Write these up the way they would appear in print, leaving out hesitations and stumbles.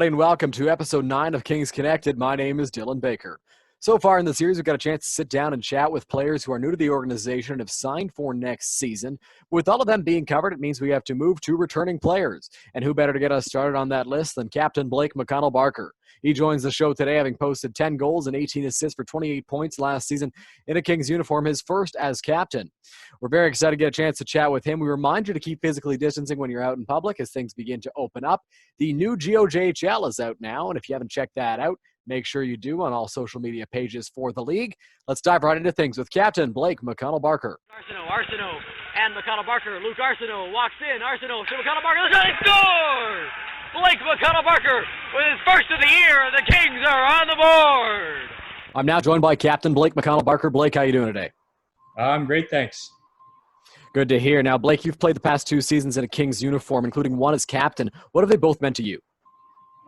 everybody, and welcome to episode 9 of Kings Connected. My name is Dylan Baker. So far in the series, we've got a chance to sit down and chat with players who are new to the organization and have signed for next season. With all of them being covered, it means we have to move to returning players. And who better to get us started on that list than Captain Blake McConnell-Barker. He joins the show today, having posted 10 goals and 18 assists for 28 points last season in a Kings uniform, his first as captain. We're very excited to get a chance to chat with him. We remind you to keep physically distancing when you're out in public as things begin to open up. The new GOJHL is out now, and if you haven't checked that out, make sure you do on all social media pages for the league. Let's dive right into things with Captain Blake McConnell-Barker. Arsenault, and McConnell-Barker. Luke Arsenault walks in. Arsenault to McConnell-Barker. The shot, he scores! Blake McConnell-Barker with his first of the year. The Kings are on the board. I'm now joined by Captain Blake McConnell-Barker. Blake, how you doing today? I'm great, thanks. Good to hear. Now, Blake, you've played the past 2 seasons in a Kings uniform, including one as captain. What have they both meant to you?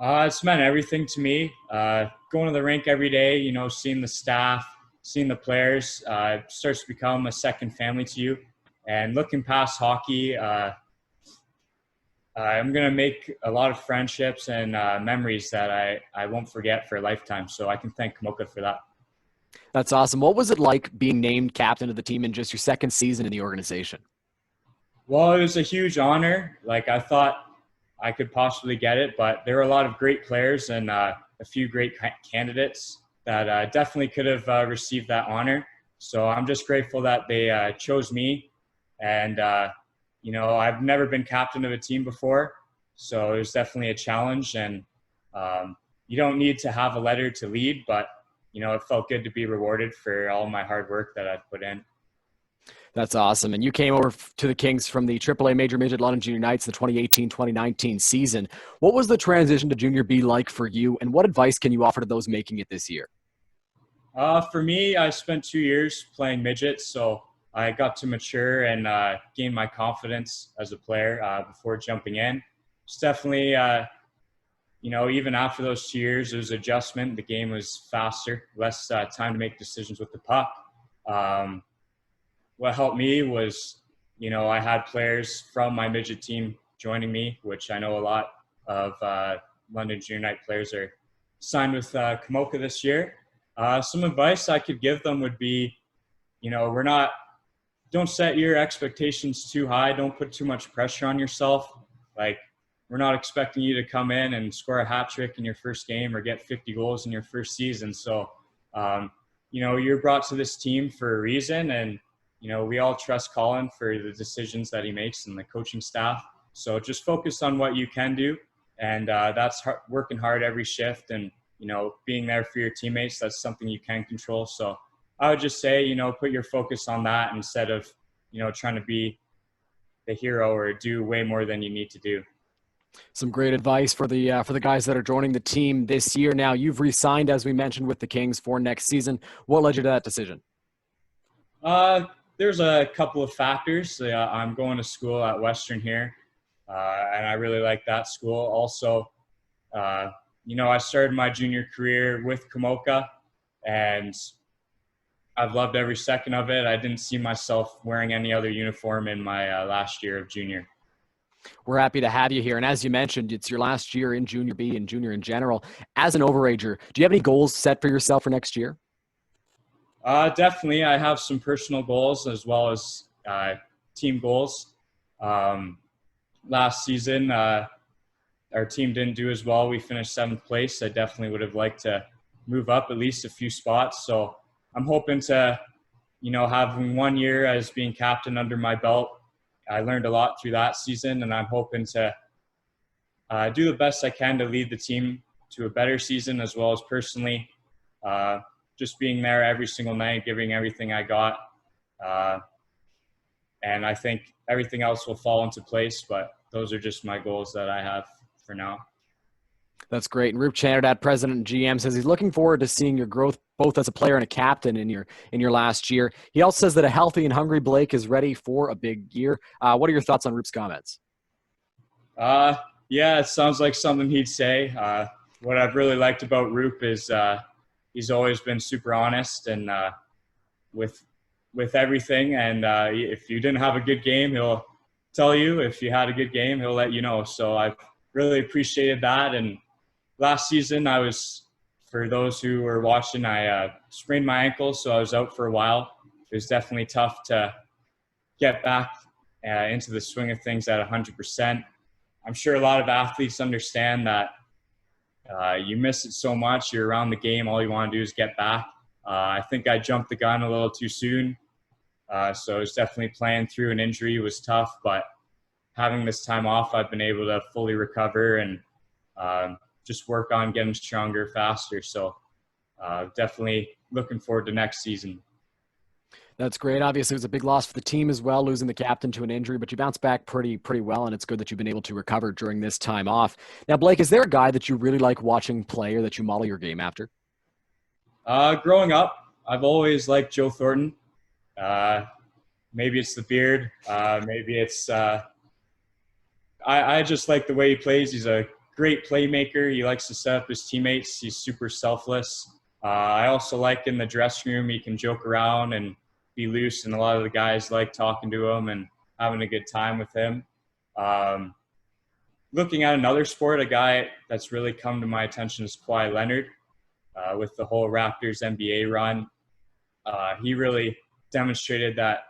It's meant everything to me. Going to the rink every day, seeing the staff, seeing the players, starts to become a second family to you. And looking past hockey, I'm going to make a lot of friendships and memories that I won't forget for a lifetime. So I can thank Komoka for that. That's awesome. What was it like being named captain of the team in just your second season in the organization? Well, it was a huge honor. I thought I could possibly get it, but there were a lot of great players and a few great candidates that definitely could have received that honor. So I'm just grateful that they chose me. And, I've never been captain of a team before, so it was definitely a challenge. And you don't need to have a letter to lead, but, it felt good to be rewarded for all my hard work that I've put in. That's awesome. And you came over to the Kings from the AAA Major Midget London Junior Knights the 2018-2019 season. What was the transition to Junior B like for you, and what advice can you offer to those making it this year? For me, I spent 2 years playing midgets, so I got to mature and gain my confidence as a player before jumping in. It's definitely, even after those 2 years, it was adjustment. The game was faster, less time to make decisions with the puck. What helped me was, I had players from my midget team joining me, which I know a lot of London Junior Knight players are signed with Komoka this year. Some advice I could give them would be, don't set your expectations too high. Don't put too much pressure on yourself. We're not expecting you to come in and score a hat trick in your first game or get 50 goals in your first season. So, you're brought to this team for a reason, and we all trust Colin for the decisions that he makes and the coaching staff. So just focus on what you can do. And that's working hard every shift and, being there for your teammates. That's something you can control. So I would just say, put your focus on that instead of, trying to be the hero or do way more than you need to do. Some great advice for the guys that are joining the team this year. Now, you've re-signed, as we mentioned, with the Kings for next season. What led you to that decision? There's a couple of factors. I'm going to school at Western here, and I really like that school. Also, I started my junior career with Komoka, and I've loved every second of it. I didn't see myself wearing any other uniform in my last year of junior. We're happy to have you here. And as you mentioned, it's your last year in Junior B and junior in general. As an overager, do you have any goals set for yourself for next year? Definitely. I have some personal goals as well as team goals. Last season, our team didn't do as well. We finished 7th place. I definitely would have liked to move up at least a few spots. So I'm hoping to, having 1 year as being captain under my belt. I learned a lot through that season, and I'm hoping to do the best I can to lead the team to a better season as well as personally. Just being there every single night, giving everything I got. And I think everything else will fall into place, but those are just my goals that I have for now. That's great. And Roop, president and GM, says he's looking forward to seeing your growth both as a player and a captain in your last year. He also says that a healthy and hungry Blake is ready for a big year. What are your thoughts on Roop's comments? Yeah, it sounds like something he'd say. What I've really liked about Roop is he's always been super honest and with everything. And if you didn't have a good game, he'll tell you. If you had a good game, he'll let you know. So I've really appreciated that. And last season, for those who were watching, I sprained my ankle, so I was out for a while. It was definitely tough to get back into the swing of things at 100%. I'm sure a lot of athletes understand that you miss it so much. You're around the game. All you want to do is get back. I think I jumped the gun a little too soon. So it was definitely playing through an injury was tough, but having this time off, I've been able to fully recover and just work on getting stronger faster. So definitely looking forward to next season. That's great. Obviously, it was a big loss for the team as well, losing the captain to an injury, but you bounced back pretty well, and it's good that you've been able to recover during this time off. Now, Blake, is there a guy that you really like watching play or that you model your game after? Growing up, I've always liked Joe Thornton. Maybe it's the beard. Maybe it's I just like the way he plays. He's a great playmaker. He likes to set up his teammates. He's super selfless. I also like in the dressing room, he can joke around and be loose, and a lot of the guys like talking to him and having a good time with him. Looking at another sport, a guy that's really come to my attention is Kawhi Leonard. With the whole Raptors NBA run, he really demonstrated that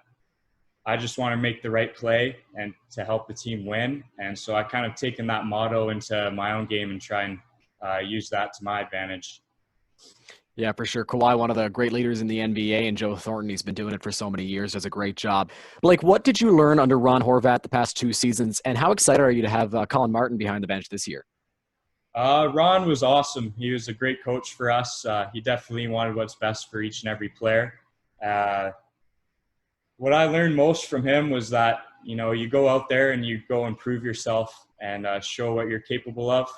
I just want to make the right play and to help the team win. And so I kind of taken that motto into my own game and try and use that to my advantage. Yeah, for sure. Kawhi, one of the great leaders in the NBA, and Joe Thornton, he's been doing it for so many years, does a great job. Blake, what did you learn under Ron Horvath the past 2 seasons, and how excited are you to have Colin Martin behind the bench this year? Ron was awesome. He was a great coach for us. He definitely wanted what's best for each and every player. What I learned most from him was that, you go out there and you go and prove yourself and show what you're capable of,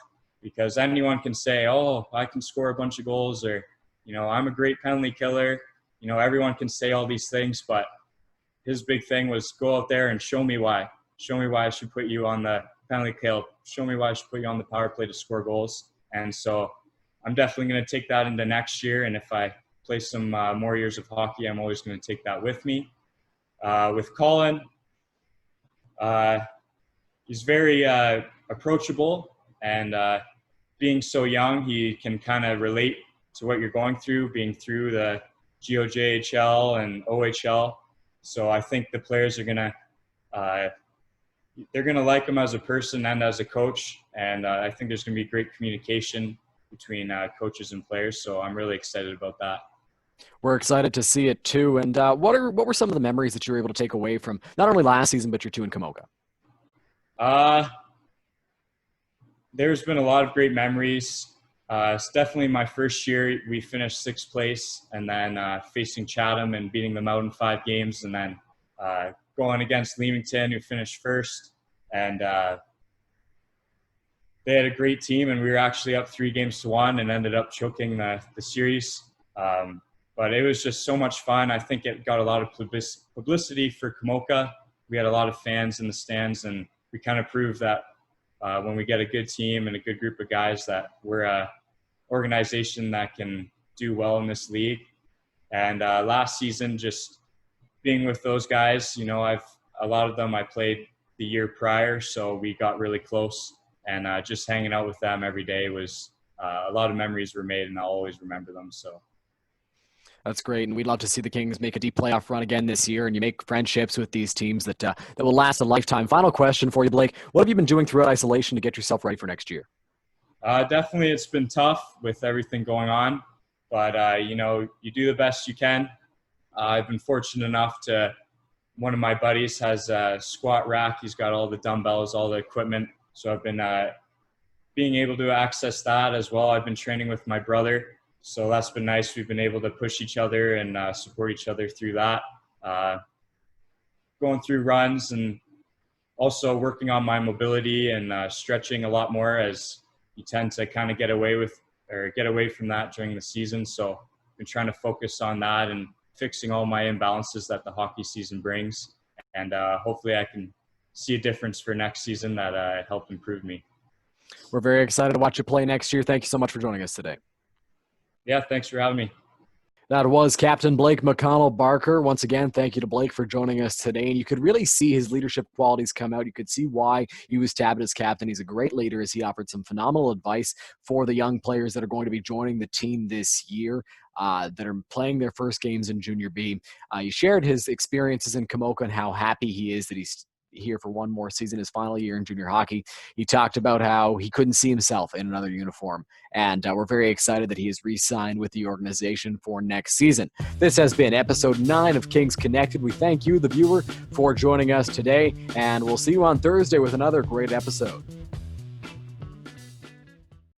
because anyone can say, oh, I can score a bunch of goals, or, I'm a great penalty killer. Everyone can say all these things, but his big thing was go out there and show me why. Show me why I should put you on the penalty kill. Show me why I should put you on the power play to score goals. And so I'm definitely going to take that into next year. And if I play some more years of hockey, I'm always going to take that with me. With Colin, he's very approachable, and being so young, he can kind of relate to what you're going through, being through the GOJHL and OHL. So I think the players are they're going to like him as a person and as a coach. And I think there's going to be great communication between coaches and players. So I'm really excited about that. We're excited to see it too. And what were some of the memories that you were able to take away from not only last season, but your 2 in Komoka? There's been a lot of great memories. It's definitely my first year. We finished 6th place, and then facing Chatham and beating them out in 5 games, and then going against Leamington, who finished 1st. And they had a great team, and we were actually up 3-1 and ended up choking the series. But it was just so much fun. I think it got a lot of publicity for Komoka. We had a lot of fans in the stands, and we kind of proved that when we get a good team and a good group of guys, that we're a organization that can do well in this league. And last season, just being with those guys, a lot of them I played the year prior, so we got really close. And just hanging out with them every day was a lot of memories were made, and I'll always remember them. So that's great, and we'd love to see the Kings make a deep playoff run again this year, and you make friendships with these teams that will last a lifetime. Final question for you, Blake. What have you been doing throughout isolation to get yourself ready for next year? Definitely it's been tough with everything going on, but, you do the best you can. I've been fortunate enough to – one of my buddies has a squat rack. He's got all the dumbbells, all the equipment. So I've been being able to access that as well. I've been training with my brother. So that's been nice. We've been able to push each other and support each other through that. Going through runs, and also working on my mobility and stretching a lot more, as you tend to kind of get away from that during the season. So I've been trying to focus on that and fixing all my imbalances that the hockey season brings. And hopefully I can see a difference for next season that help improve me. We're very excited to watch you play next year. Thank you so much for joining us today. Yeah, thanks for having me. That was Captain Blake McConnell-Barker. Once again, thank you to Blake for joining us today. And you could really see his leadership qualities come out. You could see why he was tabbed as captain. He's a great leader as he offered some phenomenal advice for the young players that are going to be joining the team this year. That are playing their first games in Junior B. He shared his experiences in Komoka and how happy he is that he's here for one more season, his final year in junior hockey. He talked about how he couldn't see himself in another uniform, and we're very excited that he has re-signed with the organization for next season. This has been episode 9 of Kings Connected. We thank you, the viewer, for joining us today, and we'll see you on Thursday with another great episode.